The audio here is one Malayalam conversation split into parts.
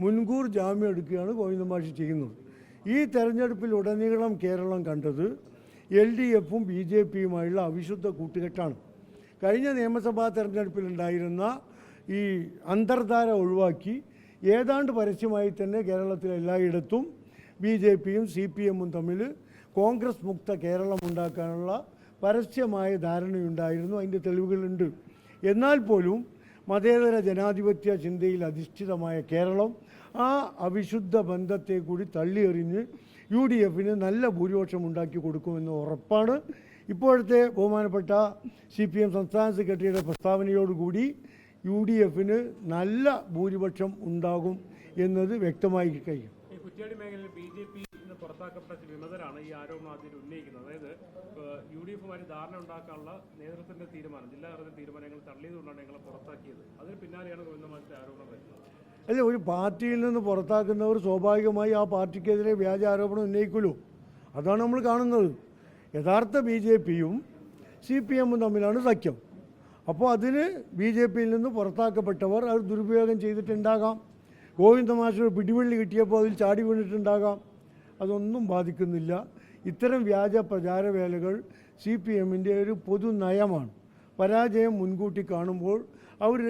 മുൻകൂർ ജാമ്യം എടുക്കുകയാണ് ഗോവിന്ദൻ മാഷ് ചെയ്യുന്നത്. ഈ തെരഞ്ഞെടുപ്പിലുടനീളം കേരളം കണ്ടത് LDFും BJPയുമായുള്ള അവിശുദ്ധ കൂട്ടുകെട്ടാണ്. കഴിഞ്ഞ നിയമസഭാ തെരഞ്ഞെടുപ്പിലുണ്ടായിരുന്ന ഈ അന്തർധാര ഒഴിവാക്കി ഏതാണ്ട് പരസ്യമായി തന്നെ കേരളത്തിലെ എല്ലായിടത്തും BJPയും CPMും തമ്മിൽ കോൺഗ്രസ് മുക്ത കേരളം ഉണ്ടാക്കാനുള്ള പരസ്യമായ ധാരണയുണ്ടായിരുന്നു. അതിൻ്റെ തെളിവുകളുണ്ട്. എന്നാൽ പോലും മതേതര ജനാധിപത്യ ചിന്തയിൽ അധിഷ്ഠിതമായ കേരളം ആ അവിശുദ്ധ ബന്ധത്തെ കൂടി തള്ളിയെറിഞ്ഞ് UDFന് നല്ല ഭൂരിപക്ഷം ഉണ്ടാക്കി കൊടുക്കുമെന്ന ഉറപ്പാണ്. ഇപ്പോഴത്തെ ബഹുമാനപ്പെട്ട CPM സംസ്ഥാന സെക്രട്ടറിയുടെ പ്രസ്താവനയോടുകൂടി UDFന് നല്ല ഭൂരിപക്ഷം ഉണ്ടാകും എന്നത് വ്യക്തമായി കഴിയും. കുറ്റ്യാടി മേഖലയിൽ BJP പുറത്താക്കപ്പെട്ട വിമതരാണ് ഈ ആരോപണം ആദ്യം ഉന്നയിക്കുന്നത്. അതായത് UDFുമായി ധാരണ ഉണ്ടാക്കാനുള്ള നേതൃത്വത്തിന്റെ തീരുമാനം, ജില്ലാ തലത്തിലെ തീരുമാനങ്ങൾ തള്ളിയതുകൊണ്ടാണ് ഞങ്ങളെ പുറത്താക്കിയത്. അതിന് പിന്നാലെയാണ് ഗോവിന്ദൻ മാഷിന്റെ ആരോപണം വരുന്നത്. അല്ല, ഒരു പാർട്ടിയിൽ നിന്ന് പുറത്താക്കുന്നവർ സ്വാഭാവികമായി ആ പാർട്ടിക്കെതിരെ വ്യാജ ആരോപണം ഉന്നയിക്കുമല്ലോ. അതാണ് നമ്മൾ കാണുന്നത്. യഥാർത്ഥ BJPയും CPMും തമ്മിലാണ് സഖ്യം. അപ്പോൾ അതിന് BJPയിൽ നിന്ന് പുറത്താക്കപ്പെട്ടവർ അത് ദുരുപയോഗം ചെയ്തിട്ടുണ്ടാകാം. ഗോവിന്ദൻ മാഷിന് പിടിവള്ളി കിട്ടിയപ്പോൾ അതിൽ ചാടി വീണിട്ടുണ്ടാകാം. അതൊന്നും ബാധിക്കുന്നില്ല. ഇത്തരം വ്യാജ പ്രചാരവേലകൾ CPMൻ്റെ ഒരു പൊതു നയമാണ്. പരാജയം മുൻകൂട്ടി കാണുമ്പോൾ അവർ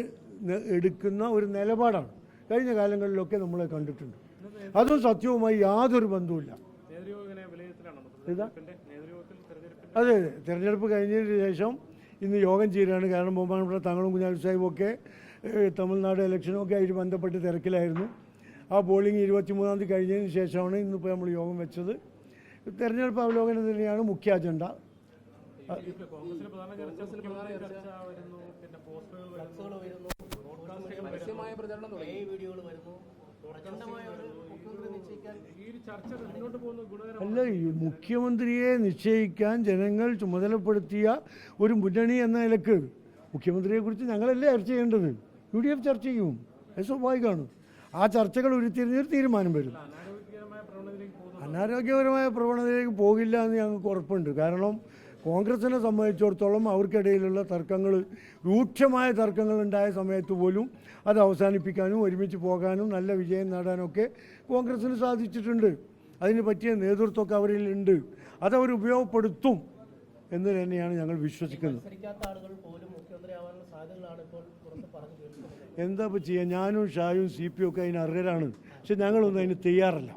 എടുക്കുന്ന ഒരു നിലപാടാണ്. കഴിഞ്ഞ കാലങ്ങളിലൊക്കെ നമ്മളെ കണ്ടിട്ടുണ്ട്. അതും സത്യവുമായി യാതൊരു ബന്ധവുമില്ല. അതെ, തെരഞ്ഞെടുപ്പ് കഴിഞ്ഞതിന് ശേഷം ഇന്ന് യോഗം ചേരുകയാണ്. കാരണം ബഹുമാനപ്പെട്ട തങ്ങളും കുഞ്ഞാലി സാഹിബൊക്കെ തമിഴ്നാട് ഇലക്ഷനൊക്കെ ആയിട്ട് ബന്ധപ്പെട്ട് തിരക്കിലായിരുന്നു. ആ പോളിംഗ് 23-ാം തീയതി കഴിഞ്ഞതിന് ശേഷമാണ് ഇന്നിപ്പോൾ നമ്മൾ യോഗം വെച്ചത്. തെരഞ്ഞെടുപ്പ് അവലോകനം തന്നെയാണ് മുഖ്യ അജണ്ട. അല്ല, ഈ മുഖ്യമന്ത്രിയെ നിശ്ചയിക്കാൻ ജനങ്ങൾ ചുമതലപ്പെടുത്തിയ ഒരു മുന്നണി എന്ന നിലക്ക് മുഖ്യമന്ത്രിയെക്കുറിച്ച് ഞങ്ങളല്ലേ ചർച്ച ചെയ്യേണ്ടത്. UDF ചർച്ച ചെയ്യും, അത് സ്വാഭാവികമാണ്. ആ ചർച്ചകൾ ഉരുത്തിരിഞ്ഞൊരു തീരുമാനം വരും. അനാരോഗ്യപരമായ പ്രവണതയിലേക്ക് പോകില്ല എന്ന് ഞങ്ങൾക്ക് ഉറപ്പുണ്ട്. കാരണം കോൺഗ്രസിനെ സംബന്ധിച്ചിടത്തോളം അവർക്കിടയിലുള്ള തർക്കങ്ങൾ, രൂക്ഷമായ തർക്കങ്ങൾ ഉണ്ടായ സമയത്ത് പോലും അത് അവസാനിപ്പിക്കാനും ഒരുമിച്ച് പോകാനും നല്ല വിജയം നേടാനൊക്കെ കോൺഗ്രസിന് സാധിച്ചിട്ടുണ്ട്. അതിന് പറ്റിയ നേതൃത്വമൊക്കെ അവരിലുണ്ട്. അതവർ ഉപയോഗപ്പെടുത്തും എന്ന് തന്നെയാണ് ഞങ്ങൾ വിശ്വസിക്കുന്നത്. എന്താ ഇപ്പോൾ ചെയ്യുക? ഞാനും ഷായും CPയും ഒക്കെ അതിന് അർഹരാണ്. പക്ഷെ ഞങ്ങളൊന്നും അതിന് തയ്യാറല്ല.